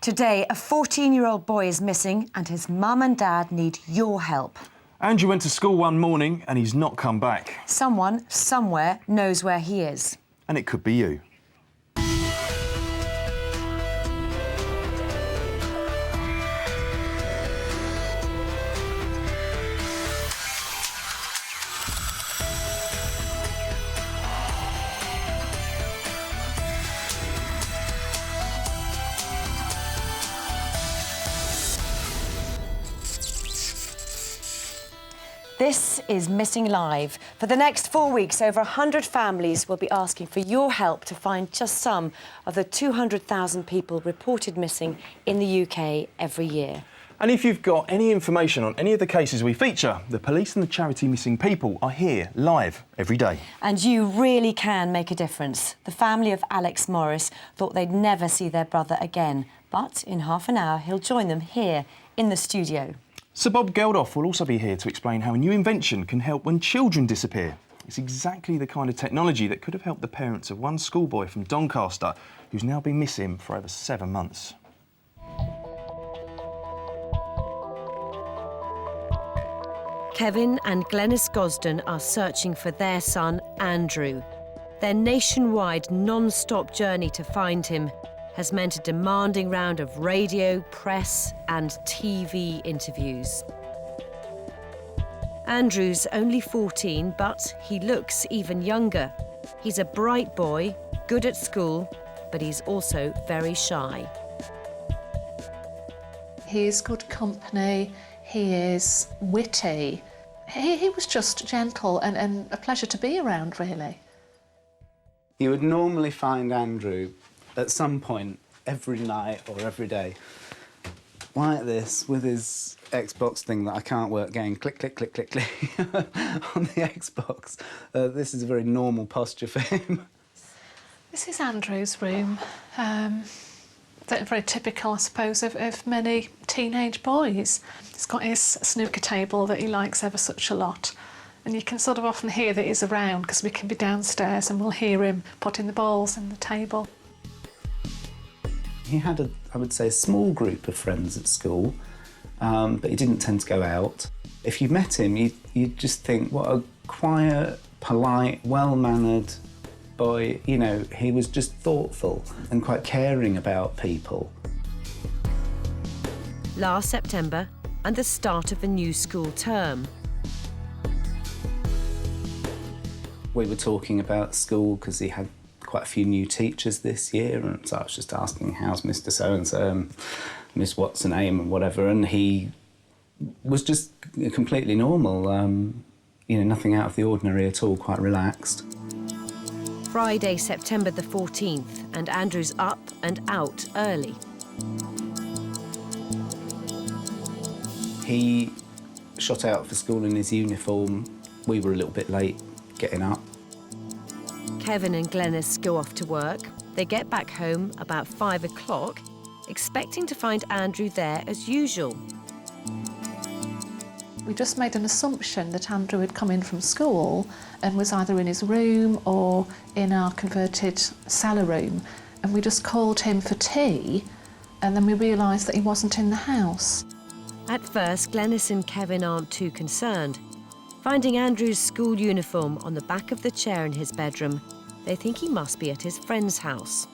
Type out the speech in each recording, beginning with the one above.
Today, a 14-year-old boy is missing and his mum and dad need your help. Andrew went to school one morning and he's not come back. Someone, somewhere, knows where he is. And it could be you. This is Missing Live. For the next 4 weeks, over 100 families will be asking for your help to find just some of the 200,000 people reported missing in the UK every year. And if you've got any information on any of the cases we feature, the police and the charity Missing People are here live every day. And you really can make a difference. The family of Alex Morris thought they'd never see their brother again, but in half an hour he'll join them here in the studio. Sir Bob Geldof will also be here to explain how a new invention can help when children disappear. It's exactly the kind of technology that could have helped the parents of one schoolboy from Doncaster who's now been missing for over 7 months. Kevin and Glenys Gosden are searching for their son, Andrew. Their nationwide non-stop journey to find him has meant a demanding round of radio, press and TV interviews. Andrew's only 14, but he looks even younger. He's a bright boy, good at school, but he's also very shy. He is good company, he is witty. He was just gentle and a pleasure to be around, really. You would normally find Andrew at some point every night or every day like this with his Xbox thing that I can't work, going click, click, click, click, click on the Xbox. This is a very normal posture for him. This is Andrew's room. Very typical, I suppose, of many teenage boys. He's got his snooker table that he likes ever such a lot. And you can sort of often hear that he's around because we can be downstairs and we'll hear him putting the balls in the table. He had, I would say, a small group of friends at school, but he didn't tend to go out. If you met him, you'd just think, what a quiet, polite, well-mannered boy. You know, he was just thoughtful and quite caring about people. Last September and the start of a new school term. We were talking about school because he had quite a few new teachers this year, and so I was just asking, how's Mr So-and-so, Miss What's-her-name and whatever, and he was just completely normal, you know, nothing out of the ordinary at all, quite relaxed. Friday, September the 14th, and Andrew's up and out early. He shot out for school in his uniform. We were a little bit late getting up. Kevin and Glenys go off to work. They get back home about 5 o'clock, expecting to find Andrew there as usual. We just made an assumption that Andrew had come in from school and was either in his room or in our converted cellar room, and we just called him for tea, and then we realised that he wasn't in the house. At first, Glenys and Kevin aren't too concerned. Finding Andrew's school uniform on the back of the chair in his bedroom, they think he must be at his friend's house.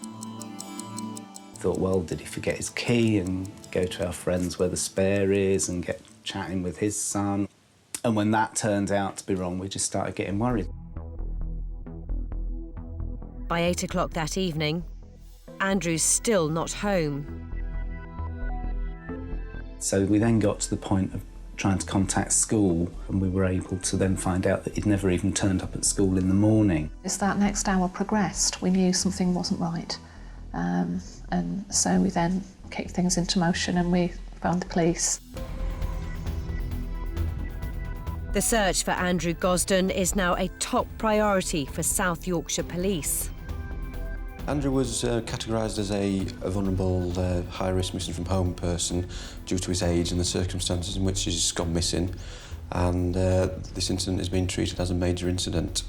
Thought, well, did he forget his key and go to our friend's where the spare is and get chatting with his son? And when that turned out to be wrong, we just started getting worried. By 8 o'clock that evening, Andrew's still not home. So we then got to the point of trying to contact school, and we were able to then find out that he'd never even turned up at school in the morning. As that next hour progressed, we knew something wasn't right. And so we then kicked things into motion and we found the police. The search for Andrew Gosden is now a top priority for South Yorkshire Police. Andrew was categorised as a vulnerable, high-risk missing from home person due to his age and the circumstances in which he's gone missing, and this incident is being treated as a major incident.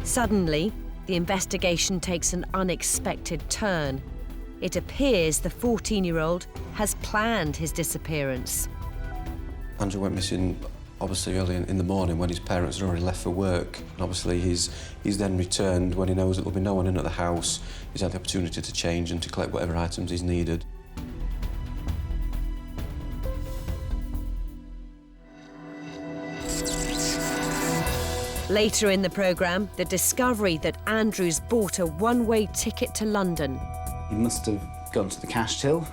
Suddenly, the investigation takes an unexpected turn. It appears the 14-year-old has planned his disappearance. Andrew went missing obviously early in the morning when his parents had already left for work. And obviously he's then returned when he knows that there'll be no one in at the house. He's had the opportunity to change and to collect whatever items he's needed. Later in the programme, the discovery that Andrew's bought a one-way ticket to London. He must have gone to the cash till,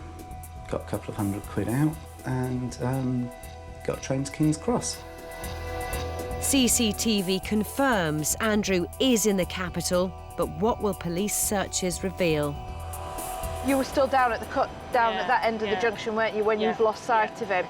got a couple of £100 out, and got a train to King's Cross. CCTV confirms Andrew is in the capital, but what will police searches reveal? You were still down at the cut, down at that end of the junction, weren't you, when you've lost sight of him?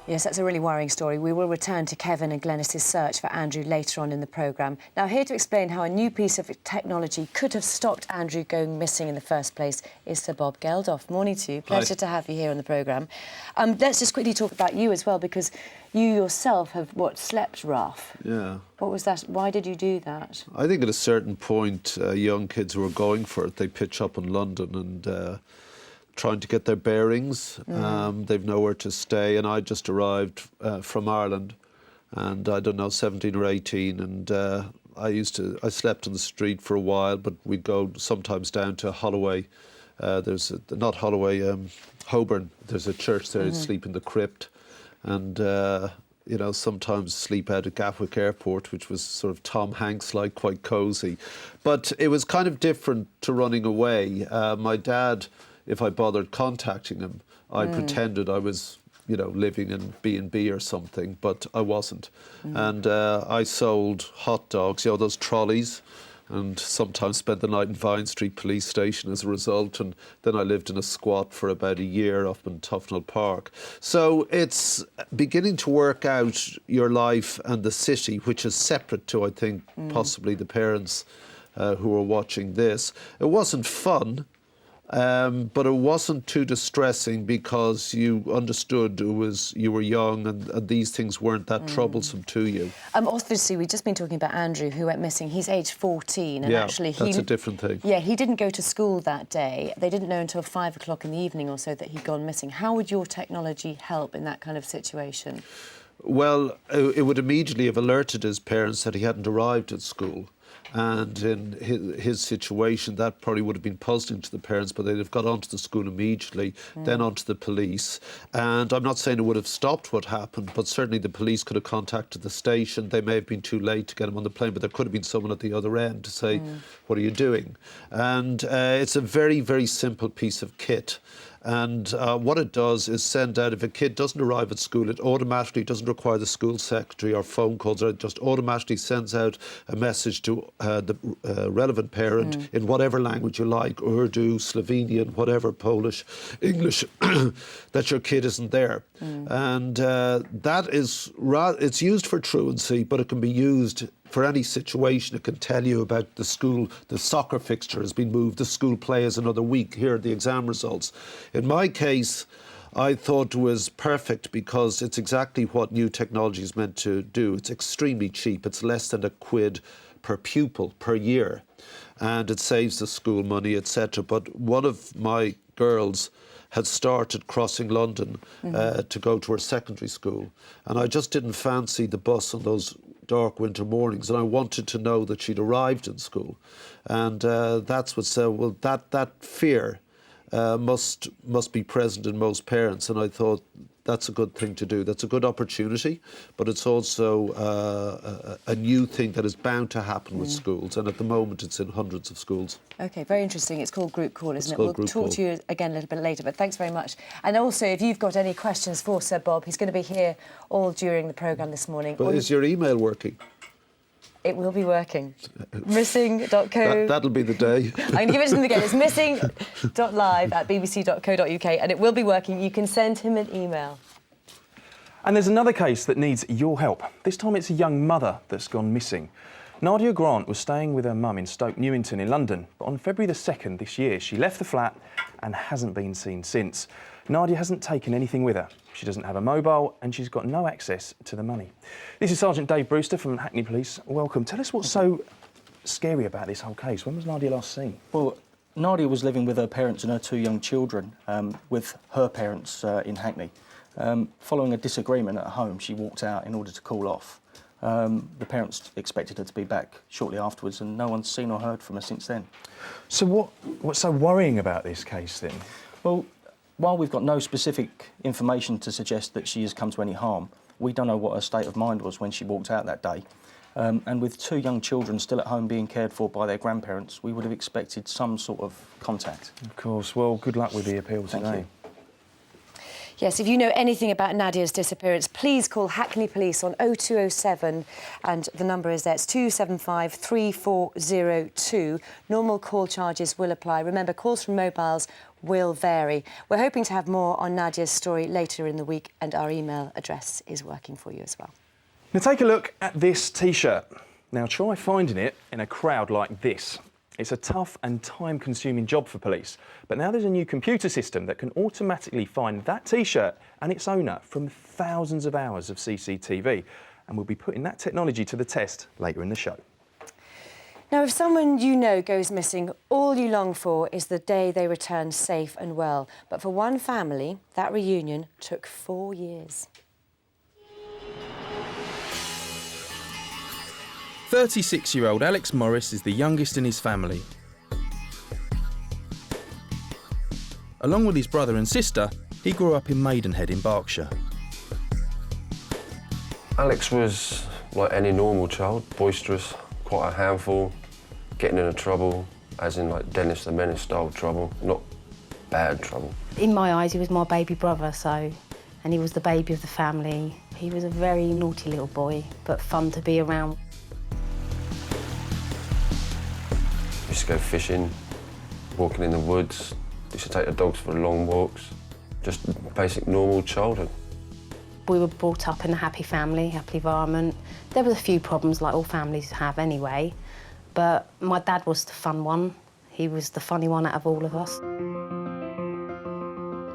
Yes, that's a really worrying story. We will return to Kevin and Glenys's search for Andrew later on in the programme. Now, here to explain how a new piece of technology could have stopped Andrew going missing in the first place is Sir Bob Geldof. Morning to you. Pleasure to have you here on the programme. Let's just quickly talk about you as well, because you yourself have, slept rough. Yeah. What was that? Why did you do that? I think at a certain point, young kids who are going for it, they pitch up in London and trying to get their bearings. They've nowhere to stay, and I just arrived from Ireland, and I don't know, 17 or 18, and I slept on the street for a while, but we'd go sometimes down to Holloway. Not Holloway, Holborn. There's a church there. I'd sleep in the crypt, and sometimes sleep out at Gatwick Airport, which was sort of Tom Hanks-like, quite cosy. But it was kind of different to running away. My dad, if I bothered contacting him, I pretended I was, living in B&B or something, but I wasn't. And I sold hot dogs, those trolleys, and sometimes spent the night in Vine Street Police Station as a result. And then I lived in a squat for about a year up in Tufnell Park. So it's beginning to work out your life and the city, which is separate to, I think, possibly the parents who are watching this. It wasn't fun. But it wasn't too distressing because you understood you were young and these things weren't that troublesome to you. Obviously, we've just been talking about Andrew, who went missing. He's aged 14, and actually that's a different thing. Yeah, he didn't go to school that day. They didn't know until 5 o'clock in the evening or so that he'd gone missing. How would your technology help in that kind of situation? Well, it would immediately have alerted his parents that he hadn't arrived at school. And in his situation, that probably would have been puzzling to the parents, but they'd have got onto the school immediately, then onto the police. And I'm not saying it would have stopped what happened, but certainly the police could have contacted the station. They may have been too late to get him on the plane, but there could have been someone at the other end to say, what are you doing? And it's a very, very simple piece of kit. And what it does is send out, if a kid doesn't arrive at school, it automatically doesn't require the school secretary or phone calls, or it just automatically sends out a message to the relevant parent in whatever language you like, Urdu, Slovenian, whatever, Polish, English, that your kid isn't there. And that is, it's used for truancy, but it can be used for any situation. It can tell you about the school, the soccer fixture has been moved, the school play is another week, here are the exam results. In my case, I thought it was perfect because it's exactly what new technology is meant to do. It's extremely cheap. It's less than £1 per pupil per year, and it saves the school money, etc. But one of my girls had started crossing London to go to her secondary school, and I just didn't fancy the bus on those dark winter mornings, and I wanted to know that she'd arrived in school. And that's what said, well, that fear must be present in most parents, and I thought that's a good thing to do. That's a good opportunity, but it's also a new thing that is bound to happen with schools, and at the moment it's in hundreds of schools. OK, very interesting. It's called Group Call, isn't it? We'll talk to you again a little bit later, but thanks very much. And also, if you've got any questions for Sir Bob, he's going to be here all during the programme this morning. But is your email working? It will be working. Missing.co... That'll be the day. I'm going to give it to him again. It's missing.live@bbc.co.uk, and it will be working. You can send him an email. And there's another case that needs your help. This time it's a young mother that's gone missing. Nadia Grant was staying with her mum in Stoke Newington in London, but on February the 2nd this year, she left the flat and hasn't been seen since. Nadia hasn't taken anything with her. She doesn't have a mobile and she's got no access to the money. This is Sergeant Dave Brewster from Hackney Police. Welcome. Tell us what's so scary about this whole case? When was Nadia last seen? Well, Nadia was living with her parents and her 2 young children, with her parents in Hackney. Following a disagreement at home, she walked out in order to cool off. The parents expected her to be back shortly afterwards, and no one's seen or heard from her since then. So what's so worrying about this case, then? Well, while we've got no specific information to suggest that she has come to any harm, we don't know what her state of mind was when she walked out that day. And with 2 young children still at home being cared for by their grandparents, we would have expected some sort of contact. Of course. Well, good luck with the appeal today. Thank you. Yes, if you know anything about Nadia's disappearance, please call Hackney Police on 0207 and the number is there. It's 275 3402. Normal call charges will apply. Remember, calls from mobiles will vary. We're hoping to have more on Nadia's story later in the week, and our email address is working for you as well. Now take a look at this T-shirt. Now try finding it in a crowd like this. It's a tough and time-consuming job for police, but now there's a new computer system that can automatically find that T-shirt and its owner from thousands of hours of CCTV, and we'll be putting that technology to the test later in the show. Now, if someone you know goes missing, all you long for is the day they return safe and well. But for one family, that reunion took 4 years. 36-year-old Alex Morris is the youngest in his family. Along with his brother and sister, he grew up in Maidenhead in Berkshire. Alex was like any normal child, boisterous, quite a handful, getting into trouble, as in like Dennis the Menace style trouble, not bad trouble. In my eyes, he was my baby brother, and he was the baby of the family. He was a very naughty little boy, but fun to be around. Used to go fishing, walking in the woods, used to take the dogs for long walks, just basic normal childhood. We were brought up in a happy family, happy environment. There were a few problems like all families have anyway, but my dad was the fun one. He was the funny one out of all of us.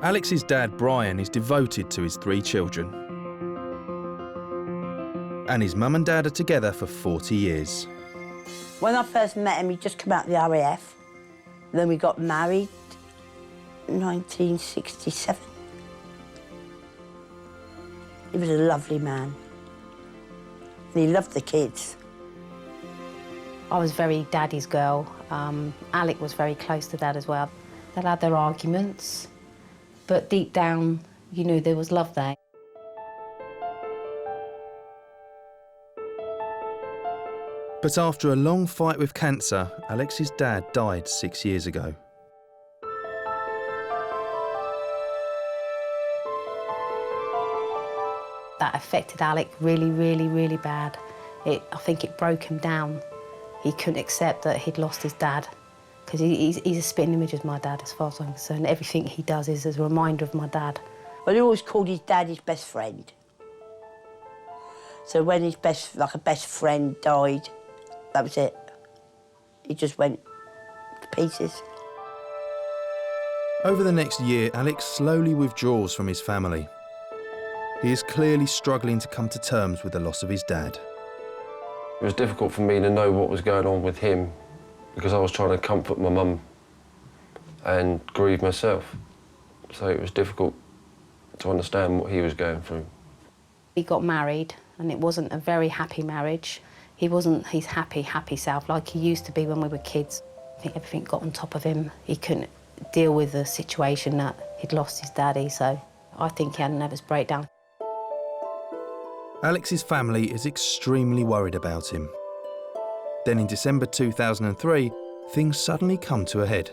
Alex's dad, Brian, is devoted to his 3 children. And his mum and dad are together for 40 years. When I first met him, he'd just come out of the RAF. Then we got married in 1967. He was a lovely man. And he loved the kids. I was very daddy's girl. Alec was very close to dad as well. They had their arguments, but deep down, you knew there was love there. But after a long fight with cancer, Alex's dad died 6 years ago. That affected Alec really, really, really bad. I think it broke him down. He couldn't accept that he'd lost his dad, because he's a spitting image of my dad as far as I'm concerned. Everything he does is a reminder of my dad. Well, he always called his dad his best friend. So when his best friend died, that was it. He just went to pieces. Over the next year, Alex slowly withdraws from his family. He is clearly struggling to come to terms with the loss of his dad. It was difficult for me to know what was going on with him because I was trying to comfort my mum and grieve myself. So it was difficult to understand what he was going through. He got married, and it wasn't a very happy marriage. He wasn't his happy self like he used to be when we were kids. I think everything got on top of him. He couldn't deal with the situation that he'd lost his daddy, so I think he had a nervous breakdown. Alex's family is extremely worried about him. Then in December 2003, things suddenly come to a head.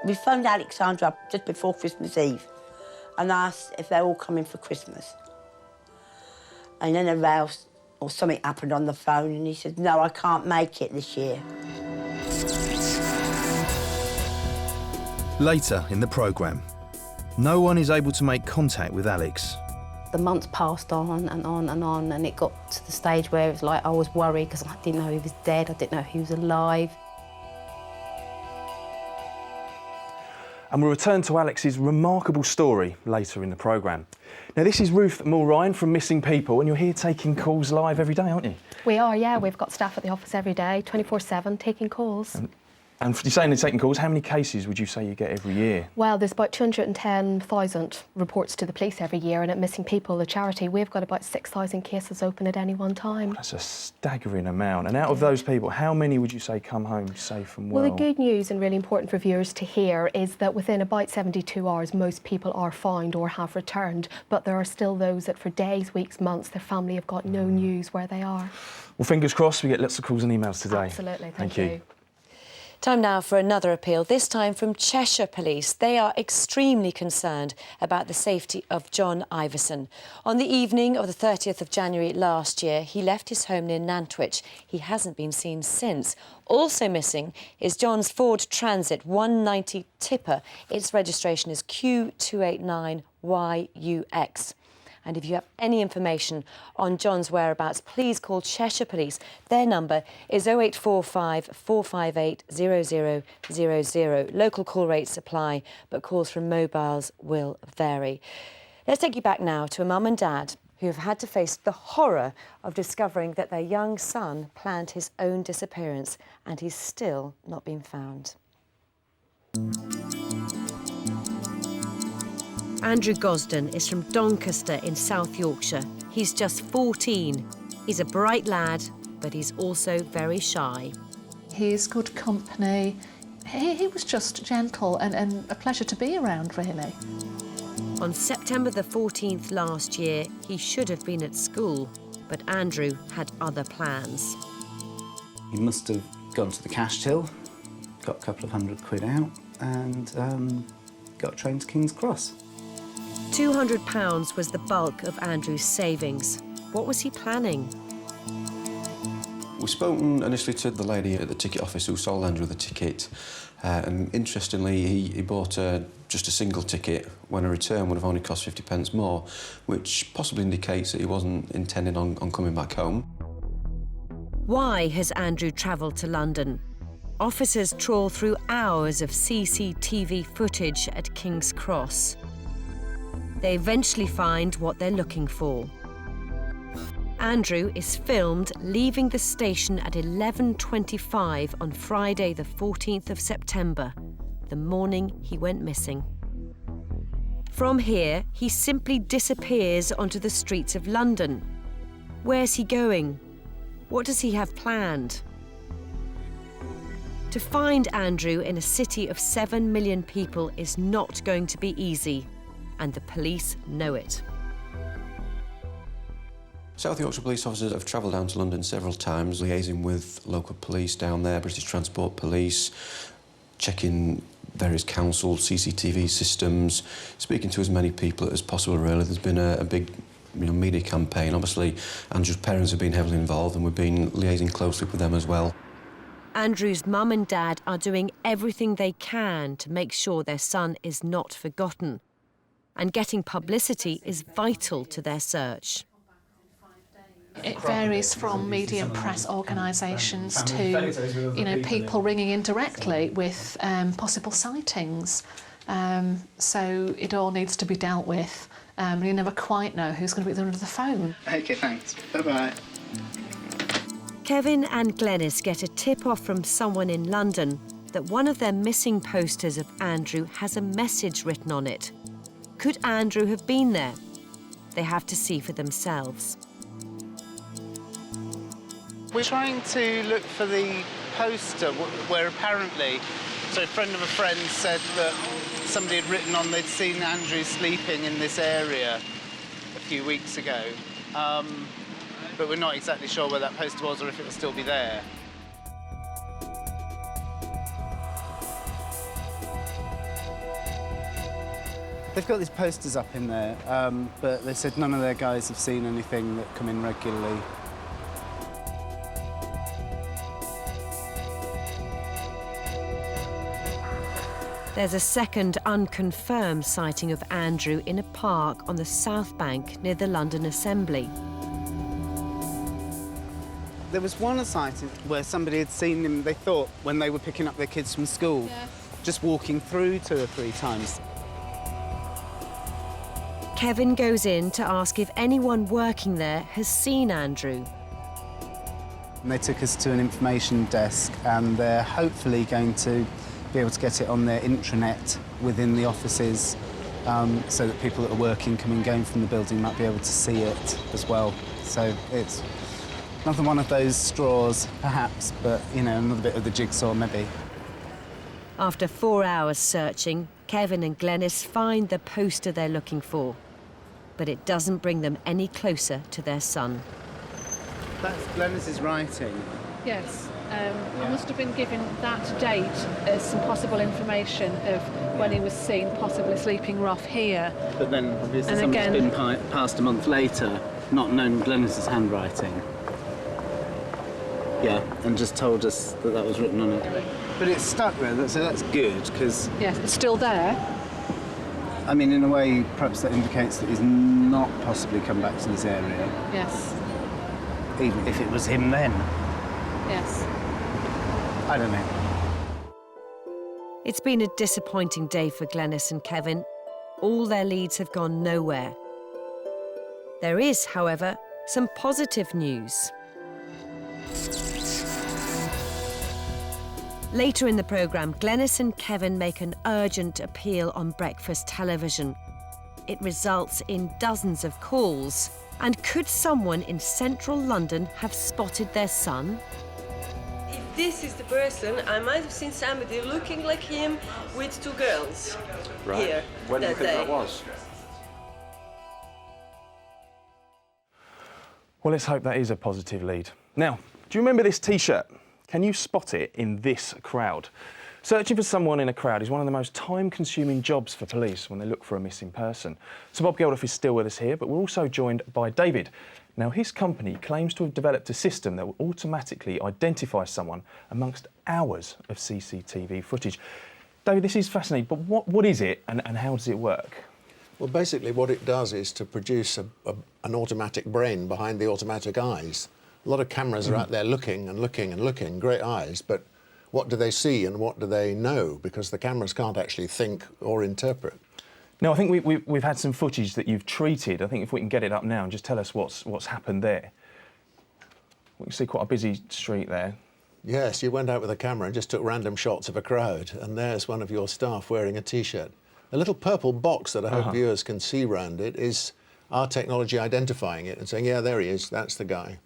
We phoned Alexandra up just before Christmas Eve and asked if they're all coming for Christmas. And then a row or something happened on the phone, and he said, no, I can't make it this year. Later in the programme, no one is able to make contact with Alex. The months passed on and on and on, and it got to the stage where it was like I was worried because I didn't know he was dead, I didn't know he was alive. And we'll return to Alex's remarkable story later in the programme. Now, this is Ruth Mulrine from Missing People, and you're here taking calls live every day, aren't you? We are, yeah. We've got staff at the office every day, 24/7, taking calls. And you're saying they're taking calls, how many cases would you say you get every year? Well, there's about 210,000 reports to the police every year, and at Missing People, the charity, we've got about 6,000 cases open at any one time. That's a staggering amount. And out of those people, how many would you say come home safe and well? Well, the good news, and really important for viewers to hear, is that within about 72 hours, most people are found or have returned, but there are still those that for days, weeks, months, their family have got no news where they are. Well, fingers crossed we get lots of calls and emails today. Absolutely, thank you. Time now for another appeal, this time from Cheshire Police. They are extremely concerned about the safety of John Iverson. On the evening of the 30th of January last year, he left his home near Nantwich. He hasn't been seen since. Also missing is John's Ford Transit 190 tipper. Its registration is Q289YUX. And if you have any information on John's whereabouts, please call Cheshire Police. Their number is 0845 458 0000. Local call rates apply, but calls from mobiles will vary. Let's take you back now to a mum and dad who have had to face the horror of discovering that their young son planned his own disappearance, and he's still not been found. Andrew Gosden is from Doncaster in South Yorkshire. He's just 14. He's a bright lad, but he's also very shy. He's good company. He was just gentle and a pleasure to be around, really. On September the 14th last year, he should have been at school, but Andrew had other plans. He must have gone to the cash till, got a couple of £100 out, and got a train to King's Cross. £200 was the bulk of Andrew's savings. What was he planning? We spoke initially to the lady at the ticket office who sold Andrew the ticket, and interestingly he bought just a single ticket when a return would have only cost 50p more, which possibly indicates that he wasn't intending on coming back home. Why has Andrew travelled to London? Officers trawl through hours of CCTV footage at King's Cross. They eventually find what they're looking for. Andrew is filmed leaving the station at 11:25 on Friday the 14th of September, the morning he went missing. From here, he simply disappears onto the streets of London. Where's he going? What does he have planned? To find Andrew in a city of 7 million people is not going to be easy, and the police know it. South Yorkshire police officers have travelled down to London several times, liaising with local police down there, British Transport Police, checking various council CCTV systems, speaking to as many people as possible, really. There's been a big media campaign. Obviously, Andrew's parents have been heavily involved, and we've been liaising closely with them as well. Andrew's mum and dad are doing everything they can to make sure their son is not forgotten. And getting publicity is vital to their search. It varies from media and press organisations to, people ringing in directly with possible sightings. So it all needs to be dealt with. You never quite know who's going to be under the phone. OK, thanks. Bye-bye. Kevin and Glenys get a tip-off from someone in London that one of their missing posters of Andrew has a message written on it. Could Andrew have been there? They have to see for themselves. We're trying to look for the poster where apparently, so a friend of a friend said that somebody had written on they'd seen Andrew sleeping in this area a few weeks ago. But we're not exactly sure where that poster was or if it'll still be there. They've got these posters up in there, but they said none of their guys have seen anything that come in regularly. There's a second unconfirmed sighting of Andrew in a park on the South Bank near the London Assembly. There was one sighting where somebody had seen him, they thought, when they were picking up their kids from school. just walking through 2 or 3 times. Kevin goes in to ask if anyone working there has seen Andrew. And they took us to an information desk, and they're hopefully going to be able to get it on their intranet within the offices, so that people that are working, coming and going from the building might be able to see it as well. So it's another one of those straws, perhaps, but, you know, another bit of the jigsaw, maybe. After 4 hours searching, Kevin and Glenys find the poster they're looking for. But it doesn't bring them any closer to their son. That's Glenys's writing. Yes. I must have been given that date as some possible information of when he was seen possibly sleeping rough here. But then, obviously, And someone's again- been past a month later, not known Glenys's handwriting. Yeah, and just told us that that was written on it. But it's stuck there, so that's good, because... Yes, it's still there. I mean, in a way, perhaps that indicates that he's not possibly come back to this area, Yes. even if it was him then. Yes. I don't know. It's been a disappointing day for Glenys and Kevin. All their leads have gone nowhere. There is, however, some positive news. Later in the programme, Glenys and Kevin make an urgent appeal on breakfast television. It results in dozens of calls. And could someone in central London have spotted their son? If this is the person, I might have seen somebody looking like him with 2 girls here When do you that think day. that was? Well, let's hope that is a positive lead. Now, do you remember this T-shirt? Can you spot it in this crowd? Searching for someone in a crowd is one of the most time-consuming jobs for police when they look for a missing person. So Bob Geldof is still with us here, but we're also joined by David. Now, his company claims to have developed a system that will automatically identify someone amongst hours of CCTV footage. David, this is fascinating, but what is it and how does it work? Well, basically what it does is to produce an automatic brain behind the automatic eyes. A lot of cameras are out there looking and looking and looking, great eyes, but what do they see and what do they know? Because the cameras can't actually think or interpret. Now, I think we've had some footage that you've treated. I think if we can get it up now and just tell us what's happened there. We can see quite a busy street there. Yes, you went out with a camera and just took random shots of a crowd, and there's one of your staff wearing a T-shirt. A little purple box that I hope viewers can see round it is our technology identifying it and saying, yeah, there he is, that's the guy.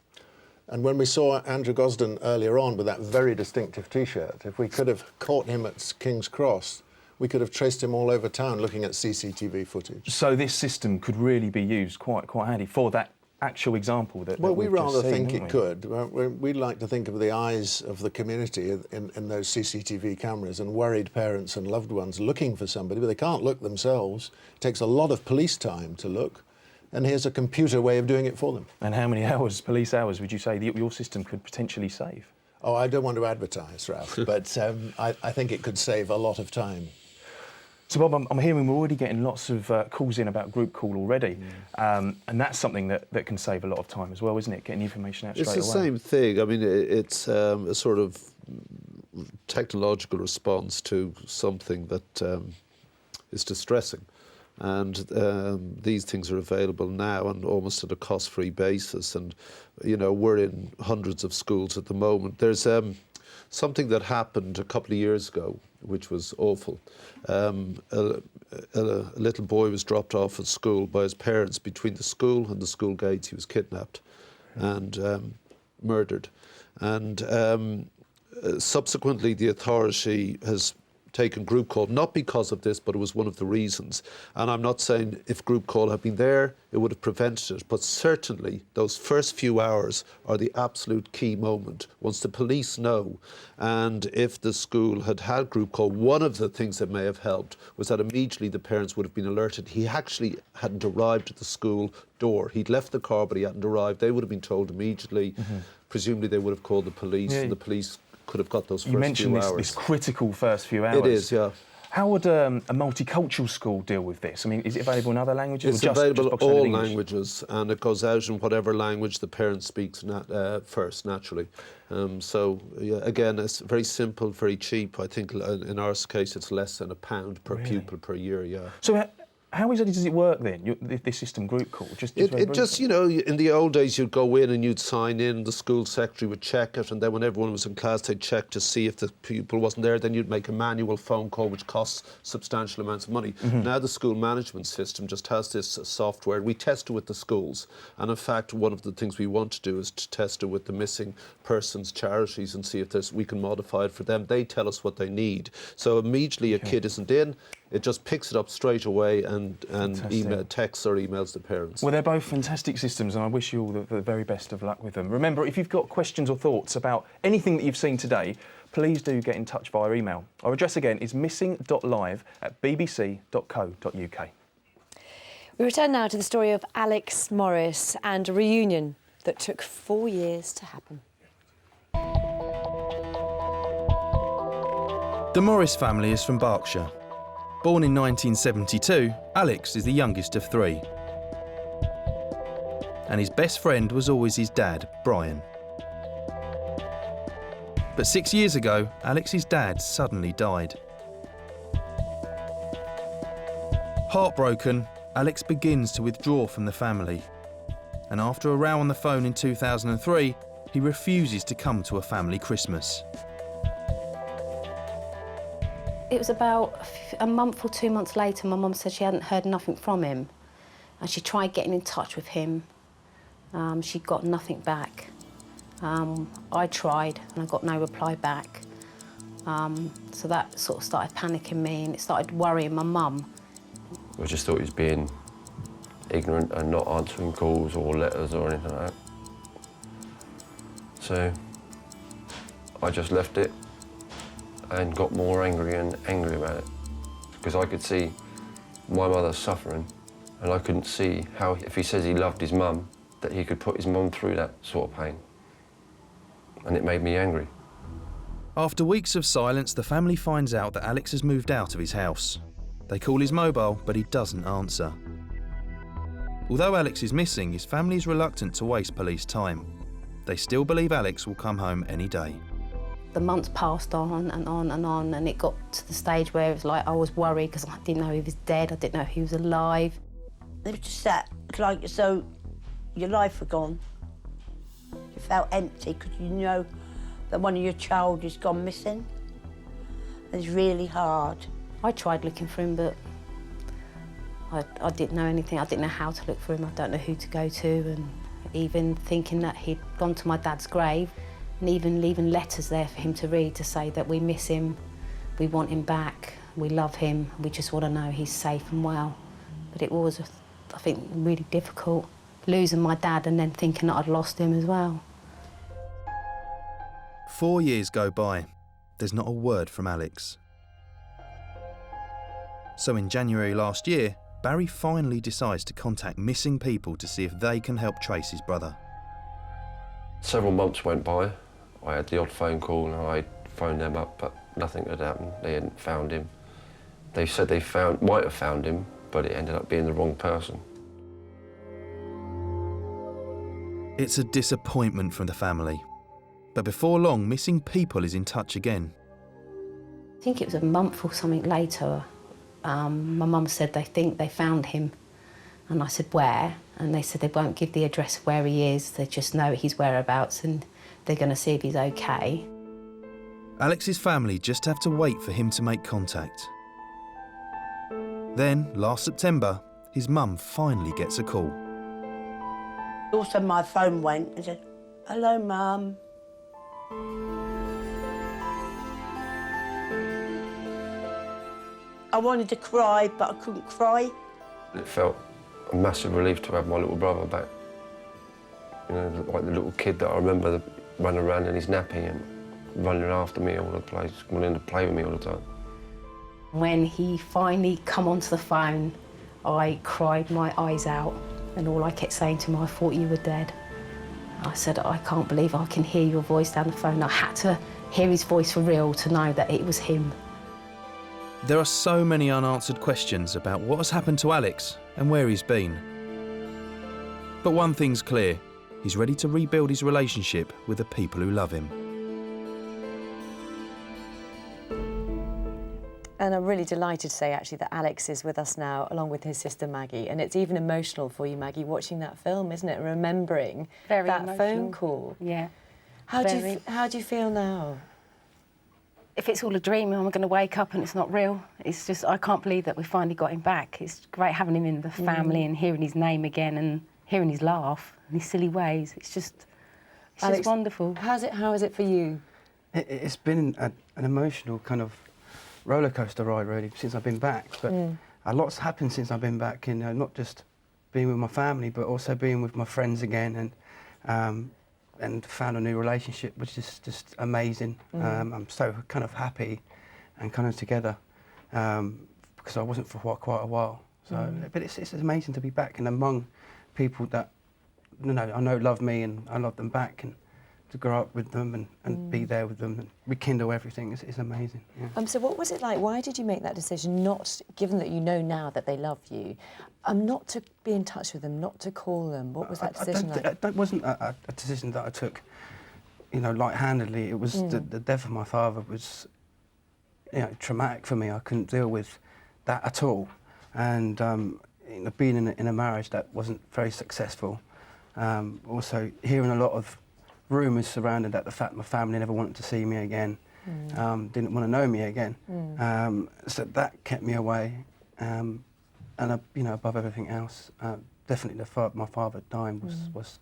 And when we saw Andrew Gosden earlier on with that very distinctive T-shirt, if we could have caught him at King's Cross, we could have traced him all over town looking at CCTV footage. So this system could really be used quite handy for that actual example that Well, that we we've just rather seen, think haven't it could. We'd like to think of the eyes of the community in those CCTV cameras and worried parents and loved ones looking for somebody, but they can't look themselves. It takes a lot of police time to look. And here's a computer way of doing it for them. And how many hours, police hours, would you say that your system could potentially save? Oh, I don't want to advertise, Ralph, but I think it could save a lot of time. So, Bob, I'm hearing we're already getting lots of calls in about group call already, and that's something that can save a lot of time as well, isn't it? Getting information out straight away. It's the same thing. I mean, it's a sort of technological response to something that is distressing. And these things are available now and almost at a cost-free basis. And, you know, we're in hundreds of schools at the moment. There's something that happened a couple of years ago, which was awful. A little boy was dropped off at school by his parents. Between the school and the school gates, he was kidnapped and murdered. And subsequently, the authority has taken group call, not because of this, but it was one of the reasons. And I'm not saying if group call had been there, it would have prevented it, but certainly those first few hours are the absolute key moment. Once the police know, and if the school had had group call, one of the things that may have helped was that immediately the parents would have been alerted. He actually hadn't arrived at the school door. He'd left the car, but he hadn't arrived. They would have been told immediately. Presumably they would have called the police, and the police could have got those first few hours. You mentioned this critical first few hours. It is, yeah. How would a multicultural school deal with this? I mean, is it available in other languages? It's or just available in box standard all English? languages, and it goes out in whatever language the parent speaks first, naturally. So, yeah, again, it's very simple, very cheap. I think in our case it's less than £1 per pupil per year, yeah. So how exactly does it work then, this system group call? Just, you know, in the old days you'd go in and you'd sign in, the school secretary would check it, and then when everyone was in class they'd check to see if the pupil wasn't there, then you'd make a manual phone call which costs substantial amounts of money. Now the school management system just has this software. We test it with the schools, and in fact one of the things we want to do is to test it with the missing persons charities and see if we can modify it for them. They tell us what they need. So immediately a kid isn't in, it just picks it up straight away and texts or emails the parents. Well, they're both fantastic systems, and I wish you all the very best of luck with them. Remember, if you've got questions or thoughts about anything that you've seen today, please do get in touch via email. Our address again is missing.live@bbc.co.uk. We return now to the story of Alex Morris and a reunion that took 4 years to happen. The Morris family is from Berkshire. Born in 1972, Alex is the youngest of 3. And his best friend was always his dad, Brian. But 6 years ago, Alex's dad suddenly died. Heartbroken, Alex begins to withdraw from the family. And after a row on the phone in 2003, he refuses to come to a family Christmas. It was about a month or 2 months later, my mum said she hadn't heard nothing from him. And she tried getting in touch with him. She got nothing back. I tried and I got no reply back. So that sort of started panicking me and it started worrying my mum. I just thought he was being ignorant and not answering calls or letters or anything like that. So I just left it and got more angry and angry about it because I could see my mother suffering and I couldn't see how, if he says he loved his mum, that he could put his mum through that sort of pain. And it made me angry. After weeks of silence, the family finds out that Alex has moved out of his house. They call his mobile, but he doesn't answer. Although Alex is missing, his family is reluctant to waste police time. They still believe Alex will come home any day. The months passed on and on and on, and it got to the stage where it was like I was worried because I didn't know he was dead, I didn't know he was alive. It was just that, like, so your life had gone. You felt empty because you know that one of your child has gone missing. It's really hard. I tried looking for him, but I didn't know anything. I didn't know how to look for him. I don't know who to go to, and even thinking that he'd gone to my dad's grave and even leaving letters there for him to read to say that we miss him, we want him back, we love him, we just want to know he's safe and well. But it was, I think, really difficult, losing my dad and then thinking that I'd lost him as well. 4 years go by. There's not a word from Alex. So in January last year, Barry finally decides to contact missing people to see if they can help trace his brother. Several months went by. I had the odd phone call and I phoned them up, but nothing had happened. They hadn't found him. They said they might have found him, but it ended up being the wrong person. It's a disappointment from the family. But before long, Missing People is in touch again. I think it was a month or something later, my mum said they think they found him. And I said, where? And they said they won't give the address of where he is, they just know his whereabouts and they're going to see if he's okay. Alex's family just have to wait for him to make contact. Then, last September, his mum finally gets a call. Also, my phone went and said, hello, Mum. I wanted to cry, but I couldn't cry. It felt a massive relief to have my little brother back. You know, like the little kid that I remember running around in his nappy and running after me all the place, wanting to play with me all the time. When he finally come onto the phone, I cried my eyes out, and all I kept saying to him, I thought you were dead. I said, I can't believe I can hear your voice down the phone. I had to hear his voice for real to know that it was him. There are so many unanswered questions about what has happened to Alex and where he's been. But one thing's clear, he's ready to rebuild his relationship with the people who love him. And I'm really delighted to say, actually, that Alex is with us now, along with his sister Maggie. And it's even emotional for you, Maggie, watching that film, isn't it? Remembering Very that emotional. phone call. Yeah. How do you feel now? If it's all a dream, I'm going to wake up and it's not real. It's just, I can't believe that we finally got him back. It's great having him in the family and hearing his name again and hearing his laugh and his silly ways. It's just wonderful. How is it for you? It's been an emotional kind of roller coaster ride, really, since I've been back. But a lot's happened since I've been back. You know, not just being with my family, but also being with my friends again, and found a new relationship, which is just amazing. I'm so kind of happy and kind of together because I wasn't for quite a while. So, but it's amazing to be back and among people that I know love me and I love them back, and to grow up with them and be there with them and rekindle everything is amazing. Yeah. So what was it like? Why did you make that decision, not, given that you know now that they love you, not to be in touch with them, not to call them? What was that decision like? That wasn't a decision that I took, light-handedly. It was the death of my father was, traumatic for me. I couldn't deal with that at all. And being in a marriage that wasn't very successful, also hearing a lot of rumours surrounding that, the fact my family never wanted to see me again, didn't want to know me again. So that kept me away. And above everything else, definitely my father dying was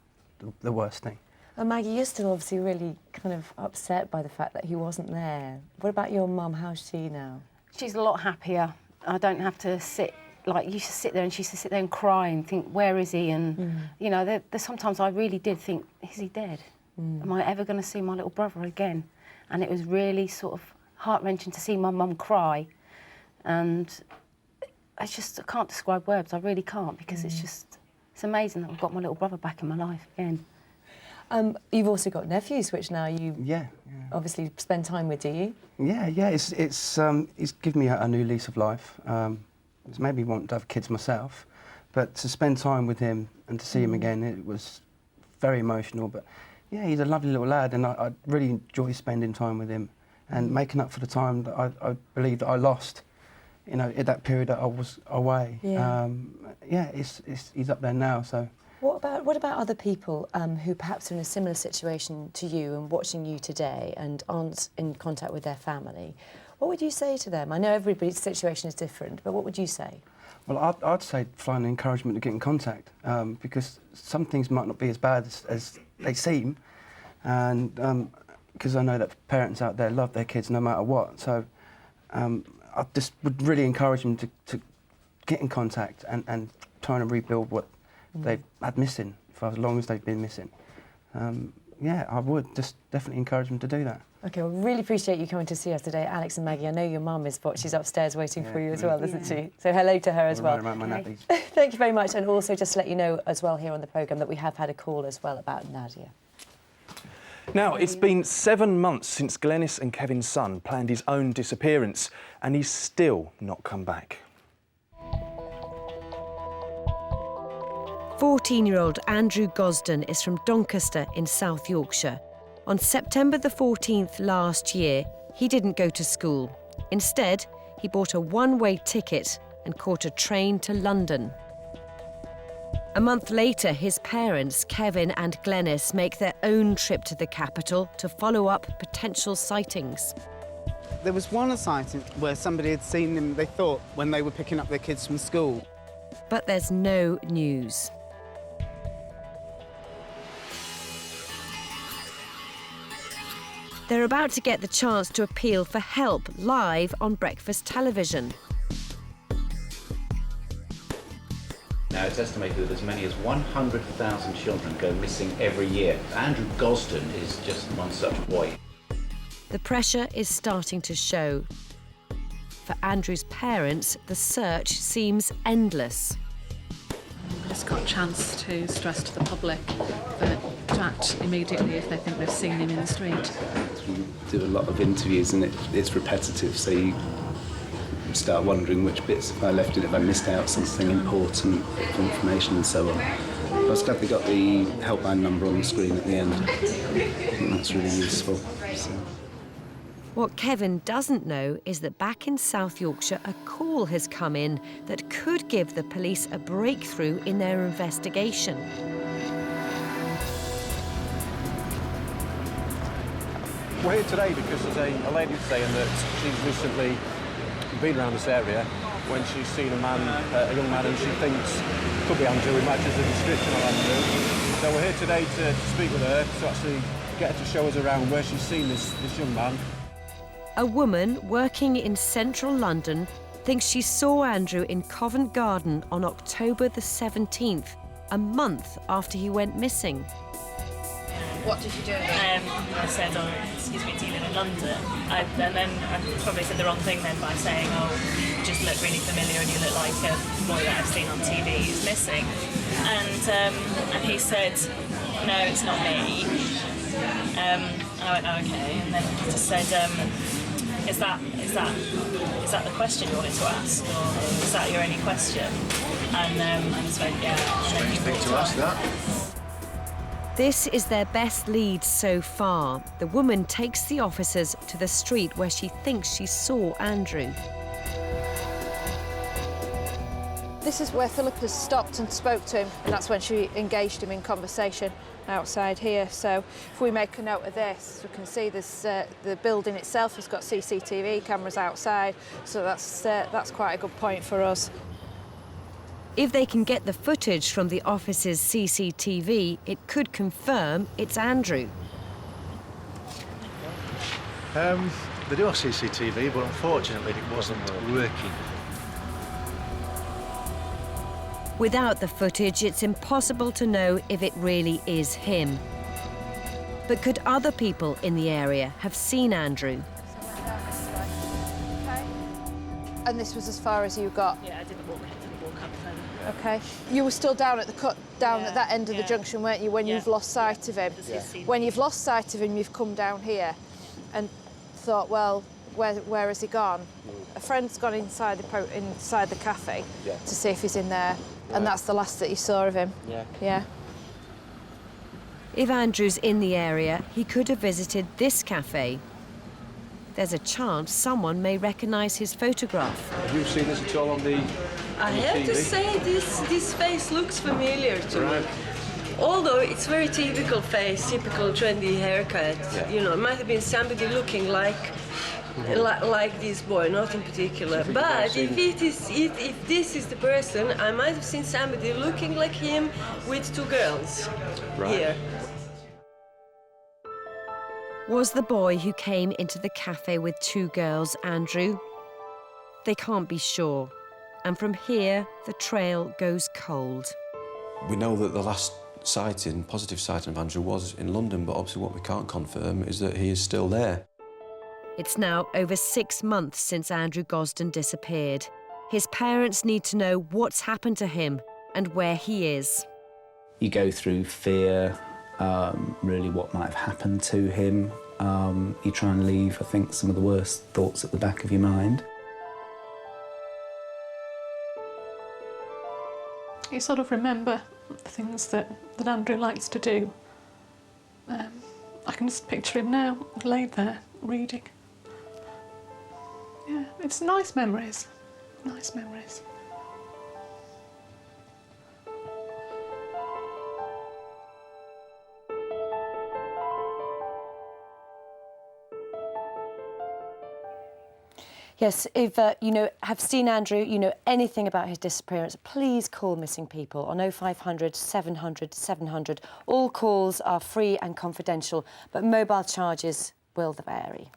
the worst thing. And Maggie, you're still obviously really kind of upset by the fact that he wasn't there. What about your mum? How's she now? She's a lot happier. I don't have to sit, like, you used to sit there and she used to sit there and cry and think, where is he? And, there's sometimes I really did think, is he dead? Am I ever going to see my little brother again? And it was really sort of heart-wrenching to see my mum cry. And I can't describe words, I really can't, because it's amazing that I've got my little brother back in my life again. You've also got nephews, which now you obviously spend time with, do you? Yeah. It's given me a new lease of life. It's made me want to have kids myself, but to spend time with him and to see him again, it was very emotional. But yeah, he's a lovely little lad, and I really enjoy spending time with him and making up for the time that I believe that I lost, in that period that I was away. He's up there now, so. What about other people who perhaps are in a similar situation to you and watching you today and aren't in contact with their family? What would you say to them? I know everybody's situation is different, but what would you say? Well, I'd say find encouragement to get in contact, because some things might not be as bad as they seem, and because I know that parents out there love their kids no matter what. So I just would really encourage them to get in contact and try and rebuild what they've had missing for as long as they've been missing. I would just definitely encourage them to do that. OK, well, really appreciate you coming to see us today, Alex and Maggie. I know your mum is, she's upstairs waiting for you as well, isn't she? So hello to her as well. Thank you very much. And also just to let you know as well here on the programme that we have had a call as well about Nadia. Now, it's been 7 months since Glenys and Kevin's son planned his own disappearance, and he's still not come back. 14-year-old Andrew Gosden is from Doncaster in South Yorkshire. On September the 14th last year, he didn't go to school. Instead, he bought a one-way ticket and caught a train to London. A month later, his parents, Kevin and Glenys, make their own trip to the capital to follow up potential sightings. There was one sighting where somebody had seen them, they thought, when they were picking up their kids from school. But there's no news. They're about to get the chance to appeal for help live on breakfast television. Now, it's estimated that as many as 100,000 children go missing every year. Andrew Gosden is just one such boy. The pressure is starting to show. For Andrew's parents, the search seems endless. We've just got a chance to stress to the public that to act immediately if they think they've seen him in the street. We do a lot of interviews and it's repetitive, so you start wondering which bits if I left it, if I missed out something important for information and so on. But I was glad they got the helpline number on the screen at the end. I think that's really useful. So. What Kevin doesn't know is that back in South Yorkshire, a call has come in that could give the police a breakthrough in their investigation. We're here today because there's a lady saying that she's recently been around this area when she's seen a young man, and she thinks it could be Andrew. It matches the description of Andrew. So we're here today to speak with her, to actually get her to show us around where she's seen this young man. A woman working in central London thinks she saw Andrew in Covent Garden on October the 17th, a month after he went missing. What did you do? I said, oh, excuse me, do you live in London? And then I probably said the wrong thing then by saying, oh, you just look really familiar and you look like a boy that I've seen on TV who's missing. And he said, no, it's not me. And I went, oh, okay. And then he just said, is that the question you wanted to ask, or is that your only question? And I just went, yeah. Strange thing to ask that. This is their best lead so far. The woman takes the officers to the street where she thinks she saw Andrew. This is where Philippa stopped and spoke to him, and that's when she engaged him in conversation outside here. So if we make a note of this, we can see this, the building itself has got CCTV cameras outside, so that's quite a good point for us. If they can get the footage from the office's CCTV, it could confirm it's Andrew. They do have CCTV, but unfortunately it wasn't working. Without the footage, it's impossible to know if it really is him. But could other people in the area have seen Andrew? Okay. And this was as far as you got? Yeah, I didn't walk up further. Okay. You were still down at the cut, at that end of the junction, weren't you, when you've lost sight of him? Yeah. When you've lost sight of him, you've come down here and thought, well, where has he gone? A friend's gone inside the cafe to see if he's in there, and that's the last that you saw of him. Yeah. If Andrew's in the area, he could have visited this cafe. There's a chance someone may recognise his photograph. Have you seen this at all on the I have to say this face looks familiar to me. Although it's very typical face, typical trendy haircut. Yeah. You know, it might have been somebody looking like this boy, not in particular. But if this is the person, I might have seen somebody looking like him with two girls here. Was the boy who came into the cafe with two girls Andrew? They can't be sure. And from here, the trail goes cold. We know that the last positive sighting of Andrew was in London, but obviously what we can't confirm is that he is still there. It's now over 6 months since Andrew Gosden disappeared. His parents need to know what's happened to him and where he is. You go through fear, really what might have happened to him. You try and leave, I think, some of the worst thoughts at the back of your mind. You sort of remember the things that Andrew likes to do. I can just picture him now, laid there, reading. Yeah, it's nice memories. Nice memories. Yes, if you have seen Andrew, anything about his disappearance, please call missing people on 0500 700 700. All calls are free and confidential, but mobile charges will vary.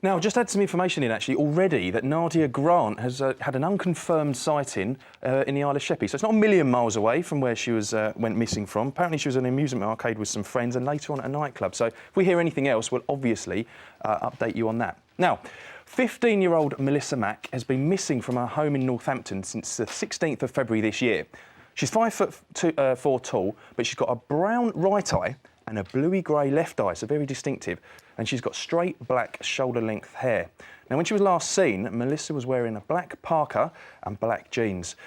Now, I've just had some information in, actually, already that Nadia Grant has had an unconfirmed sighting in the Isle of Sheppey. So it's not a million miles away from where she went missing from. Apparently she was at an amusement arcade with some friends and later on at a nightclub. So if we hear anything else, we'll obviously update you on that. Now, 15-year-old Melissa Mack has been missing from her home in Northampton since the 16th of February this year. She's 5'4" tall, but she's got a brown right eye and a bluey-grey left eye, so very distinctive. And she's got straight black shoulder-length hair. Now, when she was last seen, Melissa was wearing a black parka and black jeans.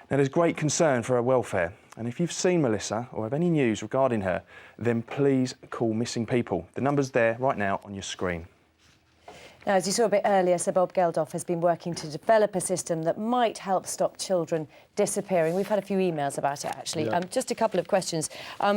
Now, there's great concern for her welfare. And if you've seen Melissa or have any news regarding her, then please call Missing People. The number's there right now on your screen. Now, as you saw a bit earlier, Sir Bob Geldof has been working to develop a system that might help stop children disappearing. We've had a few emails about it, actually. Yeah. Just a couple of questions.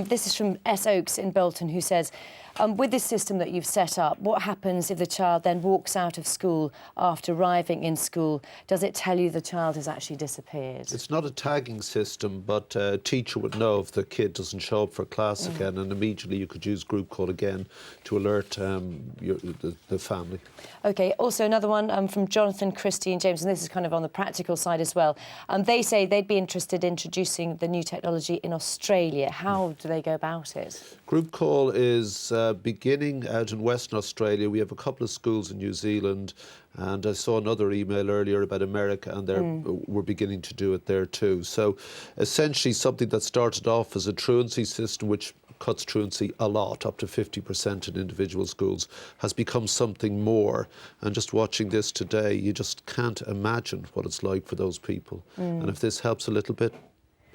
This is from S. Oakes in Bolton, who says, with this system that you've set up, what happens if the child then walks out of school after arriving in school? Does it tell you the child has actually disappeared? It's not a tagging system, but a teacher would know if the kid doesn't show up for class again, and immediately you could use group call again to alert the family. OK, also another one from Jonathan, Christie and James, and this is kind of on the practical side as well. They say they'd be interested in introducing the new technology in Australia. How do they go about it? Group call is beginning out in Western Australia. We have a couple of schools in New Zealand, and I saw another email earlier about America, and we're beginning to do it there too. So essentially something that started off as a truancy system, which cuts truancy a lot, up to 50% in individual schools, has become something more. And just watching this today, you just can't imagine what it's like for those people. And if this helps a little bit,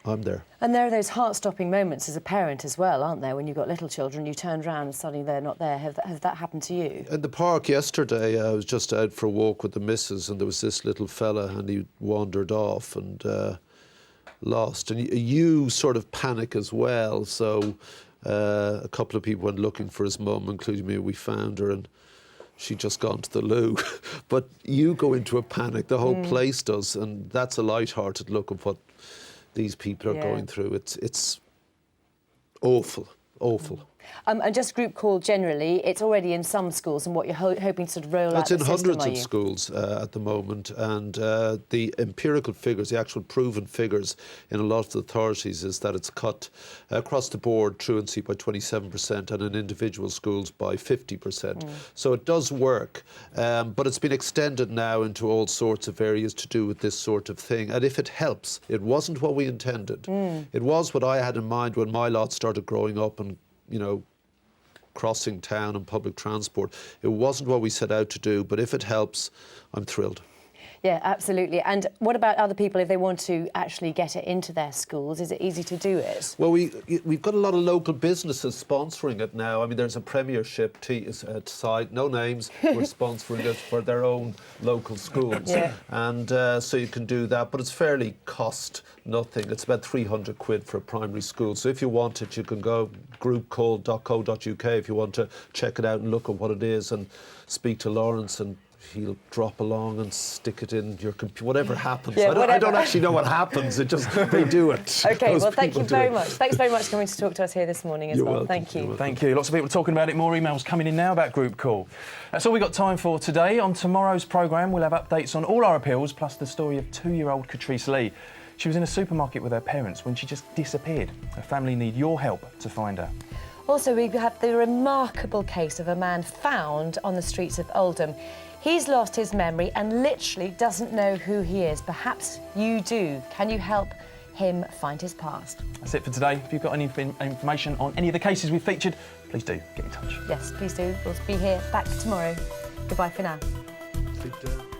I'm there. And there are those heart-stopping moments as a parent as well, aren't there? When you've got little children, you turn around and suddenly they're not there. Has that happened to you? In the park yesterday, I was just out for a walk with the missus, and there was this little fella, and he wandered off and lost. And you sort of panic as well. So a couple of people went looking for his mum, including me. We found her, and she'd just gone to the loo. But you go into a panic, the whole place does, and that's a light-hearted look of what these people are going through. It's awful, awful. And just group call generally, it's already in some schools, and what you're hoping to sort of roll out the system, It's in hundreds of schools at the moment, and the empirical figures, the actual proven figures in a lot of the authorities is that it's cut across the board truancy by 27% and in individual schools by 50%. So it does work, but it's been extended now into all sorts of areas to do with this sort of thing. And if it helps, it wasn't what we intended. It was what I had in mind when my lot started growing up and, you know, crossing town and public transport. It wasn't what we set out to do, but if it helps, I'm thrilled. Yeah, absolutely. And what about other people if they want to actually get it into their schools? Is it easy to do it? Well, we've got a lot of local businesses sponsoring it now. I mean, there's a Premiership site, no names, we're sponsoring it for their own local schools. And so you can do that, but it's fairly cost nothing. It's about 300 quid for a primary school. So if you want it, you can go groupcall.co.uk if you want to check it out and look at what it is and speak to Lawrence, and he'll drop along and stick it in your computer, whatever happens. I don't actually know what happens, it just, they do it. OK, well, thank you very much. Thanks very much for coming to talk to us here this morning as well. Welcome. Thank you. Thank you. Lots of people talking about it, more emails coming in now about group call. That's all we've got time for today. On tomorrow's programme, we'll have updates on all our appeals, plus the story of 2-year-old Catrice Lee. She was in a supermarket with her parents when she just disappeared. Her family need your help to find her. Also, we have the remarkable case of a man found on the streets of Oldham. He's lost his memory and literally doesn't know who he is. Perhaps you do. Can you help him find his past? That's it for today. If you've got any information on any of the cases we've featured, please do get in touch. Yes, please do. We'll be here back tomorrow. Goodbye for now. Sleep down.